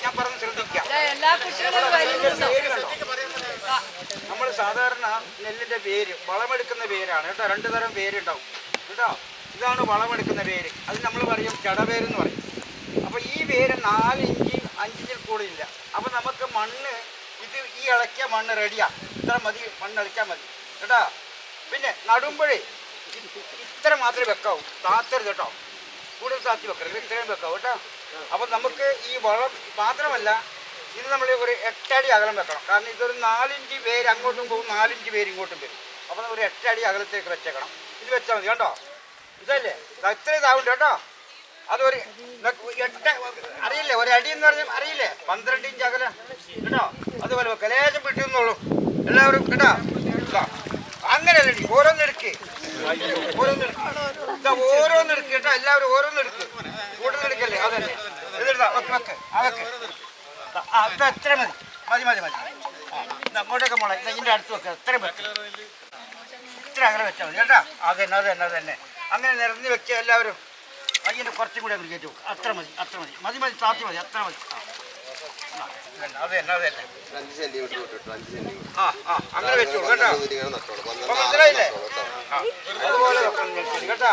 ഞാൻ പറഞ്ഞ് ശ്രദ്ധിക്കാം. നമ്മൾ സാധാരണ നെല്ലിന്റെ പേര് വളമെടുക്കുന്ന പേരാണ് കേട്ടോ. 2 തരം പേരുണ്ടാവും കേട്ടോ. ഇതാണ് വളമെടുക്കുന്ന പേര്. അത് നമ്മൾ പറയും ചടപേരെന്ന് പറയും. അപ്പോൾ ഈ പേര് 4 ഇഞ്ച് 5 ഇഞ്ചിൽ കൂടുതലില്ല. അപ്പോൾ നമുക്ക് മണ്ണ് ഈ ഇളക്കിയ മണ്ണ് റെഡിയാണ്. ഇത്ര മതി, മണ്ണ് ഇളക്കിയാൽ മതി കേട്ടോ. പിന്നെ നടുമ്പോഴേ ഇത്ര മാത്രമേ വെക്കാവൂ, താത്തരുത് കേട്ടോ. കൂടുതൽ താത്തി വെക്കരുത്, ഇത്രയും വെക്കാവൂ കേട്ടോ. അപ്പം നമുക്ക് ഈ വളം മാത്രമല്ല, ഇത് നമ്മൾ ഒരു 8 അടി അകലം വെക്കണം. കാരണം ഇതൊരു 4 ഇഞ്ച് വേര് അങ്ങോട്ടും പോകും, 4 ഇഞ്ച് വേര് ഇങ്ങോട്ടും വരും. അപ്പോൾ നമ്മൾ ഒരു 8 അടി അകലത്തേക്ക് വെച്ചേക്കണം. ഇത് വെച്ചാൽ മതി കേട്ടോ. ഇതല്ലേ ഇത്ര ഇതാവുണ്ട് കേട്ടോ. അതൊരു 8 അറിയില്ലേ, ഒരു അടി എന്ന് പറഞ്ഞാൽ അറിയില്ലേ, 12 ഇഞ്ച് അകലം കേട്ടോ. അതുപോലെ വെക്കാം, ലേശം വിട്ടുന്നുള്ളൂ എല്ലാവരും കേട്ടോ. അങ്ങനെയല്ലേ, ഓരോന്നെടുക്ക് ഓരോന്നെടുക്ക് കേട്ടോ. എല്ലാവരും ഓരോന്നെടുക്ക്, കൂടുതലെടുക്കല്ലേ. അതല്ലേ ഇതെടുത്താ വെക്ക് അതൊക്കെ എത്ര മതി മതി മതി മതി. അങ്ങോട്ടൊക്കെ മോളെ ഇതിൻ്റെ അടുത്ത് വെക്കുക. എത്രയും വെക്ക്, ഇത്ര അങ്ങനെ വെച്ചാൽ മതി കേട്ടോ. അതന്നെ അതന്നെ അതന്നെ അങ്ങനെ നിറഞ്ഞ് വെക്കുക എല്ലാവരും. അതിൻ്റെ കുറച്ചും കൂടി അങ്ങ് കയറ്റി വെക്കുക. അത്ര മതി അത്ര മതി മതി മതി താത്തി മതി, അത്ര മതി. അതന്നെ അതന്നെ അങ്ങനെ വെച്ചോളൂ കേട്ടോ. അപ്പൊ മനസ്സിലായില്ലേ? അതുപോലെ വെക്കണം കേട്ടോ.